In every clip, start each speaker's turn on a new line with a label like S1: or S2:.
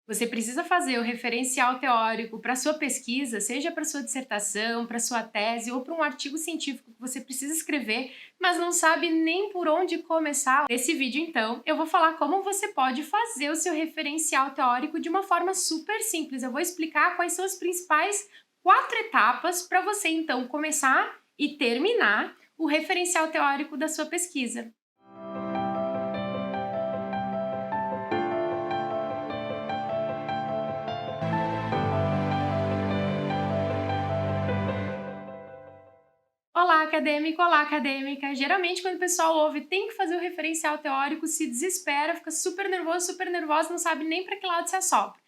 S1: Você precisa fazer o referencial teórico para sua pesquisa, seja para sua dissertação, para sua tese ou para um artigo científico que você precisa escrever, mas não sabe nem por onde começar. Nesse vídeo, então, eu vou falar como você pode fazer o seu referencial teórico de uma forma super simples. Eu vou explicar quais são as principais 4 etapas para você, então, começar e terminar o referencial teórico da sua pesquisa. Olá, acadêmico! Olá, acadêmica! Geralmente, quando o pessoal ouve tem que fazer o referencial teórico, se desespera, fica super nervoso, não sabe nem para que lado se assopra.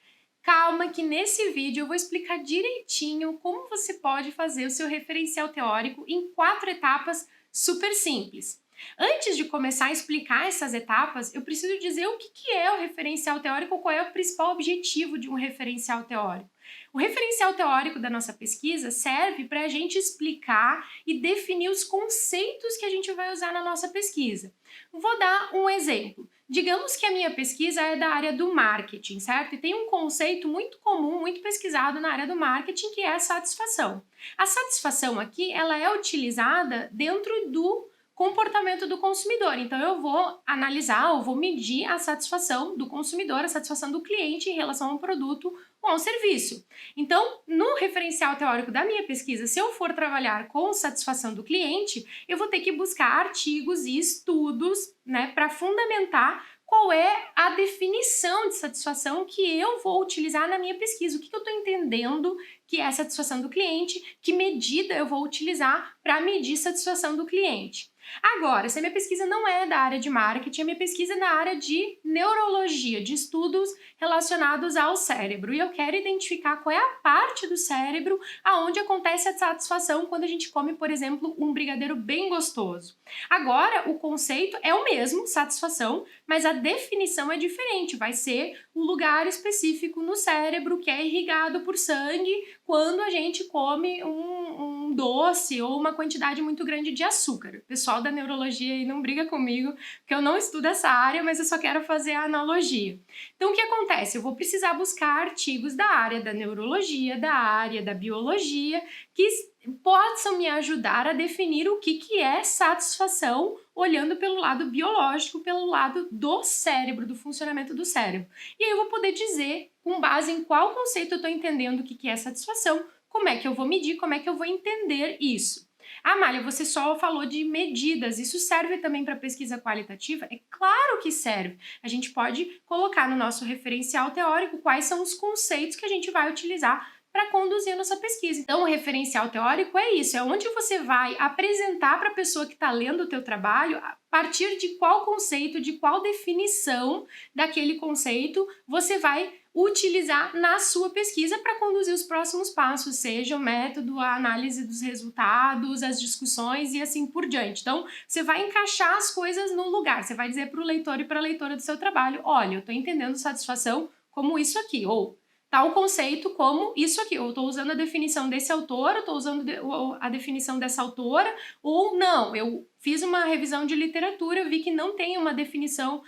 S1: Calma que nesse vídeo eu vou explicar direitinho como você pode fazer o seu referencial teórico em 4 etapas super simples. Antes de começar a explicar essas etapas, eu preciso dizer o que é o referencial teórico, qual é o principal objetivo de um referencial teórico. O referencial teórico da nossa pesquisa serve para a gente explicar e definir os conceitos que a gente vai usar na nossa pesquisa. Vou dar um exemplo. Digamos que a minha pesquisa é da área do marketing, certo? E tem um conceito muito comum, muito pesquisado na área do marketing, que é a satisfação. A satisfação aqui, ela é utilizada dentro do comportamento do consumidor. Então, eu vou analisar ou vou medir a satisfação do consumidor, a satisfação do cliente em relação ao produto ou ao serviço. Então, no referencial teórico da minha pesquisa, se eu for trabalhar com satisfação do cliente, eu vou ter que buscar artigos e estudos, para fundamentar qual é a definição de satisfação que eu vou utilizar na minha pesquisa. O que eu estou entendendo que é a satisfação do cliente, que medida eu vou utilizar para medir a satisfação do cliente. Agora, se a minha pesquisa não é da área de marketing, a minha pesquisa é na área de neurologia, de estudos relacionados ao cérebro. E eu quero identificar qual é a parte do cérebro aonde acontece a satisfação quando a gente come, por exemplo, um brigadeiro bem gostoso. Agora, o conceito é o mesmo, satisfação, mas a definição é diferente. Vai ser o lugar específico no cérebro que é irrigado por sangue quando a gente come um doce ou uma quantidade muito grande de açúcar. O pessoal da neurologia aí não briga comigo, porque eu não estudo essa área, mas eu só quero fazer a analogia. Então, o que acontece? Eu vou precisar buscar artigos da área da neurologia, da área da biologia, que possam me ajudar a definir o que é satisfação, olhando pelo lado biológico, pelo lado do cérebro, do funcionamento do cérebro. E aí eu vou poder dizer, com base em qual conceito eu estou entendendo o que é satisfação, como é que eu vou medir, como é que eu vou entender isso. Amália, você só falou de medidas, isso serve também para pesquisa qualitativa? É claro que serve. A gente pode colocar no nosso referencial teórico quais são os conceitos que a gente vai utilizar para conduzir a nossa pesquisa. Então, o referencial teórico é isso, é onde você vai apresentar para a pessoa que está lendo o teu trabalho a partir de qual conceito, de qual definição daquele conceito você vai utilizar na sua pesquisa para conduzir os próximos passos, seja o método, a análise dos resultados, as discussões e assim por diante. Então, você vai encaixar as coisas no lugar, você vai dizer para o leitor e para a leitora do seu trabalho, olha, eu estou entendendo satisfação como isso aqui, ou tal conceito como isso aqui, eu estou usando a definição desse autor, eu estou usando a definição dessa autora, ou não, eu fiz uma revisão de literatura, vi que não tem uma definição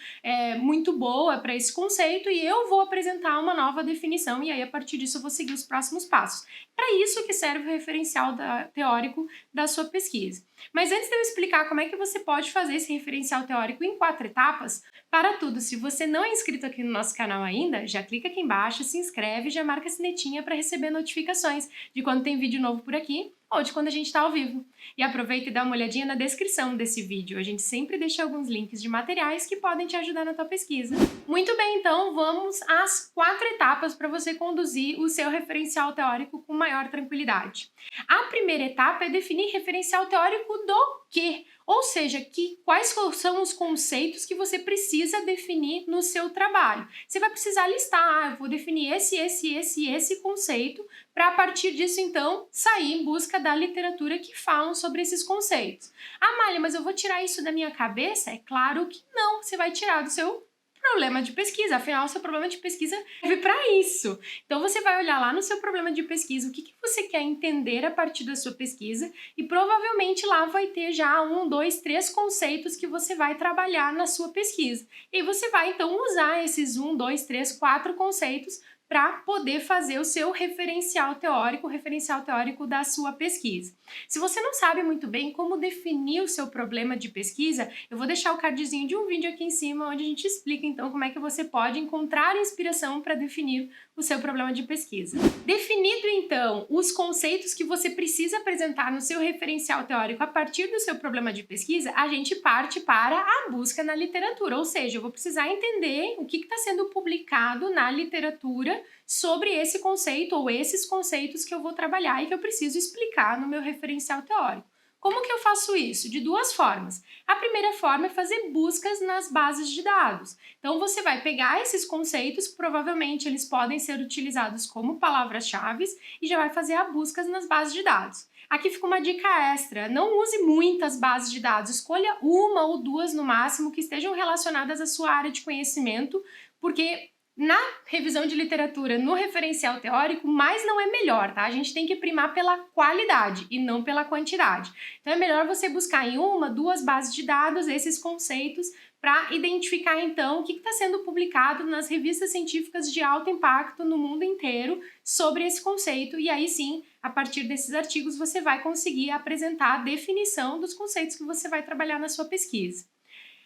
S1: muito boa para esse conceito e eu vou apresentar uma nova definição e aí a partir disso eu vou seguir os próximos passos. Para isso que serve o referencial teórico da sua pesquisa. Mas antes de eu explicar como é que você pode fazer esse referencial teórico em 4 etapas, para tudo, se você não é inscrito aqui no nosso canal ainda, já clica aqui embaixo, se inscreve e já marca a sinetinha para receber notificações de quando tem vídeo novo por aqui ou de quando a gente está ao vivo. E aproveita e dá uma olhadinha na descrição desse vídeo, a gente sempre deixa alguns links de materiais que podem te ajudar na tua pesquisa. Muito bem, então vamos às 4 etapas para você conduzir o seu referencial teórico com maior tranquilidade. A primeira etapa é definir referencial teórico do quê? Ou seja, quais são os conceitos que você precisa definir no seu trabalho. Você vai precisar listar, eu vou definir esse conceito, para a partir disso, então, sair em busca da literatura que falam sobre esses conceitos. Amália, mas eu vou tirar isso da minha cabeça? É claro que não, você vai tirar do seu problema de pesquisa, afinal, o seu problema de pesquisa serve para isso. Então, você vai olhar lá no seu problema de pesquisa o que você quer entender a partir da sua pesquisa e provavelmente lá vai ter já 1, 2, 3 conceitos que você vai trabalhar na sua pesquisa. E você vai, então, usar esses 1, 2, 3, 4 conceitos para poder fazer o seu referencial teórico, o referencial teórico da sua pesquisa. Se você não sabe muito bem como definir o seu problema de pesquisa, eu vou deixar o cardzinho de um vídeo aqui em cima onde a gente explica então como é que você pode encontrar inspiração para definir o seu problema de pesquisa. Definido então os conceitos que você precisa apresentar no seu referencial teórico a partir do seu problema de pesquisa, a gente parte para a busca na literatura, ou seja, eu vou precisar entender o que está sendo publicado na literatura sobre esse conceito ou esses conceitos que eu vou trabalhar e que eu preciso explicar no meu referencial teórico. Como que eu faço isso? De duas formas. A primeira forma é fazer buscas nas bases de dados. Então, você vai pegar esses conceitos, que provavelmente eles podem ser utilizados como palavras-chave, e já vai fazer a busca nas bases de dados. Aqui fica uma dica extra, não use muitas bases de dados, escolha uma ou duas no máximo que estejam relacionadas à sua área de conhecimento, porque na revisão de literatura, no referencial teórico, mais não é melhor, tá? A gente tem que primar pela qualidade e não pela quantidade. Então é melhor você buscar em uma, duas bases de dados esses conceitos para identificar então o que está sendo publicado nas revistas científicas de alto impacto no mundo inteiro sobre esse conceito e aí sim, a partir desses artigos, você vai conseguir apresentar a definição dos conceitos que você vai trabalhar na sua pesquisa.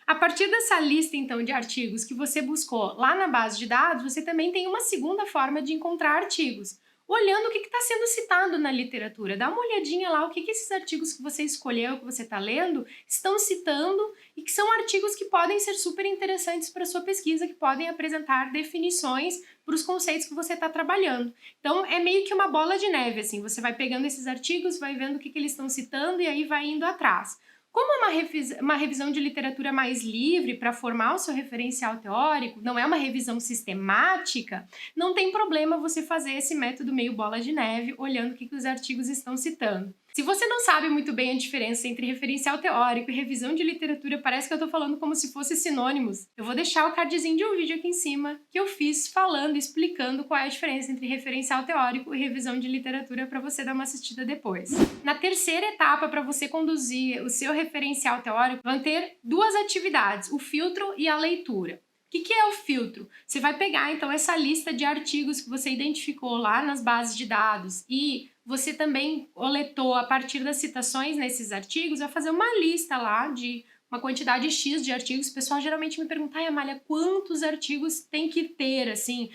S1: A partir dessa lista, então, de artigos que você buscou lá na base de dados, você também tem uma segunda forma de encontrar artigos, olhando o que está sendo citado na literatura. Dá uma olhadinha lá o que esses artigos que você escolheu, que você está lendo, estão citando e que são artigos que podem ser super interessantes para a sua pesquisa, que podem apresentar definições para os conceitos que você está trabalhando. Então, é meio que uma bola de neve, assim, você vai pegando esses artigos, vai vendo o que eles estão citando e aí vai indo atrás. Como é uma revisão de literatura mais livre para formar o seu referencial teórico, não é uma revisão sistemática, não tem problema você fazer esse método meio bola de neve, olhando o que os artigos estão citando. Se você não sabe muito bem a diferença entre referencial teórico e revisão de literatura, parece que eu estou falando como se fossem sinônimos. Eu vou deixar o cardzinho de um vídeo aqui em cima que eu fiz falando, explicando qual é a diferença entre referencial teórico e revisão de literatura para você dar uma assistida depois. Na terceira etapa, para você conduzir o seu referencial teórico, vão ter duas atividades, o filtro e a leitura. O que é o filtro? Você vai pegar, então, essa lista de artigos que você identificou lá nas bases de dados e você também coletou a partir das citações nesses artigos, vai fazer uma lista lá de uma quantidade X de artigos. O pessoal geralmente me pergunta, ai, Amália, quantos artigos tem que ter, assim?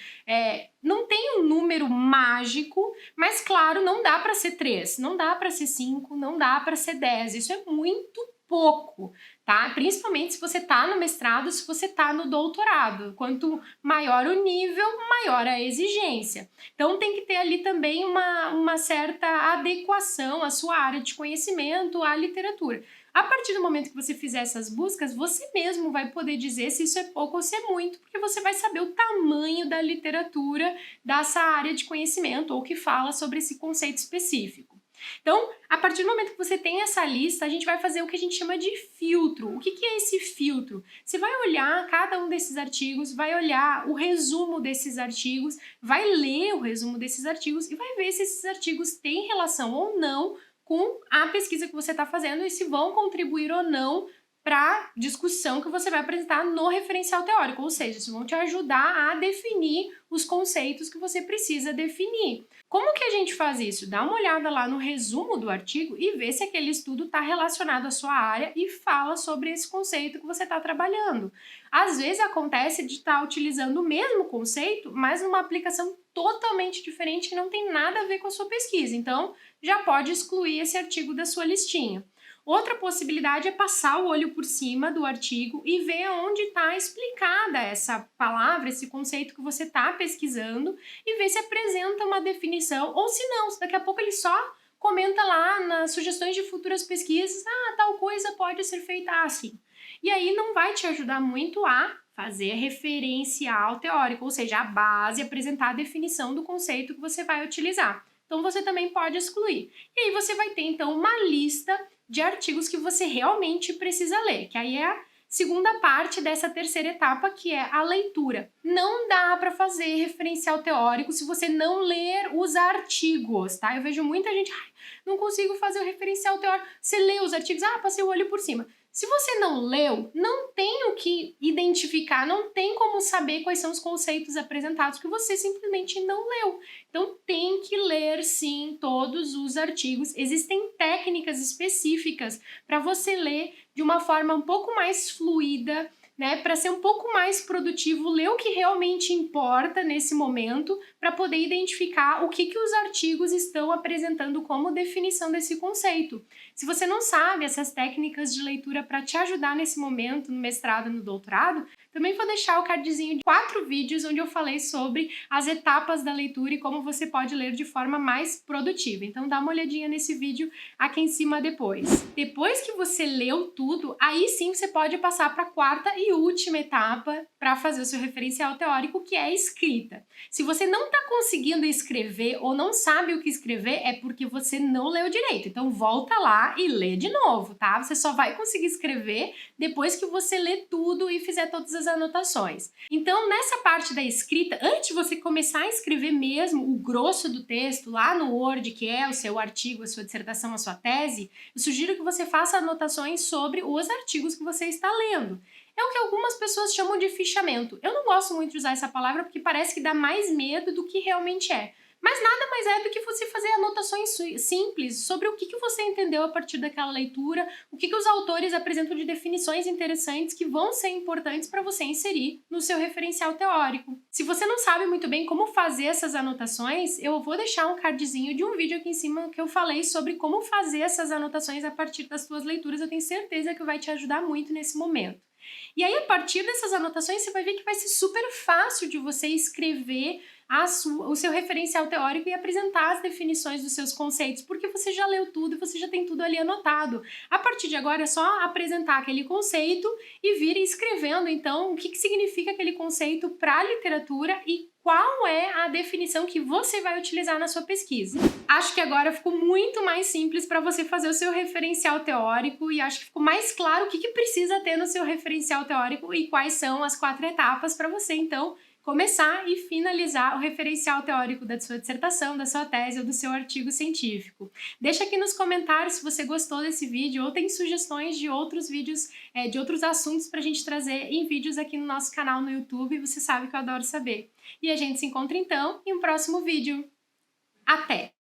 S1: Não tem um número mágico, mas, claro, não dá para ser 3, não dá para ser 5, não dá para ser 10. Isso é muito pouco, tá? Principalmente se você tá no mestrado, se você tá no doutorado. Quanto maior o nível, maior a exigência. Então tem que ter ali também uma certa adequação à sua área de conhecimento, à literatura. A partir do momento que você fizer essas buscas, você mesmo vai poder dizer se isso é pouco ou se é muito, porque você vai saber o tamanho da literatura dessa área de conhecimento ou que fala sobre esse conceito específico. Então, a partir do momento que você tem essa lista, a gente vai fazer o que a gente chama de filtro. O que é esse filtro? Você vai olhar cada um desses artigos, vai olhar o resumo desses artigos, vai ler o resumo desses artigos e vai ver se esses artigos têm relação ou não com a pesquisa que você está fazendo e se vão contribuir ou não para a discussão que você vai apresentar no referencial teórico, ou seja, isso vão te ajudar a definir os conceitos que você precisa definir. Como que a gente faz isso? Dá uma olhada lá no resumo do artigo e vê se aquele estudo está relacionado à sua área e fala sobre esse conceito que você está trabalhando. Às vezes acontece de estar utilizando o mesmo conceito, mas numa aplicação totalmente diferente que não tem nada a ver com a sua pesquisa, então já pode excluir esse artigo da sua listinha. Outra possibilidade é passar o olho por cima do artigo e ver onde está explicada essa palavra, esse conceito que você está pesquisando e ver se apresenta uma definição ou se não, se daqui a pouco ele só comenta lá nas sugestões de futuras pesquisas, tal coisa pode ser feita assim. E aí não vai te ajudar muito a fazer referencial teórico, ou seja, a base, apresentar a definição do conceito que você vai utilizar. Então você também pode excluir. E aí você vai ter então uma lista de artigos que você realmente precisa ler, que aí Segunda parte dessa terceira etapa, que é a leitura. Não dá para fazer referencial teórico se você não ler os artigos, tá? Eu vejo muita gente, não consigo fazer o referencial teórico. Você lê os artigos, passei o olho por cima. Se você não leu, não tem o que identificar, não tem como saber quais são os conceitos apresentados, porque você simplesmente não leu. Então tem que ler sim todos os artigos. Existem técnicas específicas para você ler de uma forma um pouco mais fluida, né, para ser um pouco mais produtivo, ler o que realmente importa nesse momento, para poder identificar o que os artigos estão apresentando como definição desse conceito. Se você não sabe essas técnicas de leitura para te ajudar nesse momento, no mestrado e no doutorado, também vou deixar o cardzinho de 4 vídeos onde eu falei sobre as etapas da leitura e como você pode ler de forma mais produtiva. Então dá uma olhadinha nesse vídeo aqui em cima depois. Depois que você leu tudo, aí sim você pode passar para a quarta e última etapa para fazer o seu referencial teórico, que é a escrita. Se você não está conseguindo escrever ou não sabe o que escrever, é porque você não leu direito. Então volta lá e lê de novo, tá? Você só vai conseguir escrever depois que você ler tudo e fizer todas as anotações. Então, nessa parte da escrita, antes de você começar a escrever mesmo o grosso do texto lá no Word, que é o seu artigo, a sua dissertação, a sua tese, eu sugiro que você faça anotações sobre os artigos que você está lendo. É o que algumas pessoas chamam de fichamento. Eu não gosto muito de usar essa palavra porque parece que dá mais medo do que realmente é. Mas nada mais é do que você fazer anotações simples sobre o que você entendeu a partir daquela leitura, o que os autores apresentam de definições interessantes que vão ser importantes para você inserir no seu referencial teórico. Se você não sabe muito bem como fazer essas anotações, eu vou deixar um cardzinho de um vídeo aqui em cima que eu falei sobre como fazer essas anotações a partir das suas leituras. Eu tenho certeza que vai te ajudar muito nesse momento. E aí, a partir dessas anotações, você vai ver que vai ser super fácil de você escrever o seu referencial teórico e apresentar as definições dos seus conceitos, porque você já leu tudo e você já tem tudo ali anotado. A partir de agora é só apresentar aquele conceito e vir escrevendo, então, o que significa aquele conceito para a literatura e qual é a definição que você vai utilizar na sua pesquisa. Acho que agora ficou muito mais simples para você fazer o seu referencial teórico e acho que ficou mais claro o que precisa ter no seu referencial teórico e quais são as 4 etapas para você, então, começar e finalizar o referencial teórico da sua dissertação, da sua tese ou do seu artigo científico. Deixa aqui nos comentários se você gostou desse vídeo ou tem sugestões de outros vídeos, de outros assuntos para a gente trazer em vídeos aqui no nosso canal no YouTube. Você sabe que eu adoro saber. E a gente se encontra então em um próximo vídeo. Até!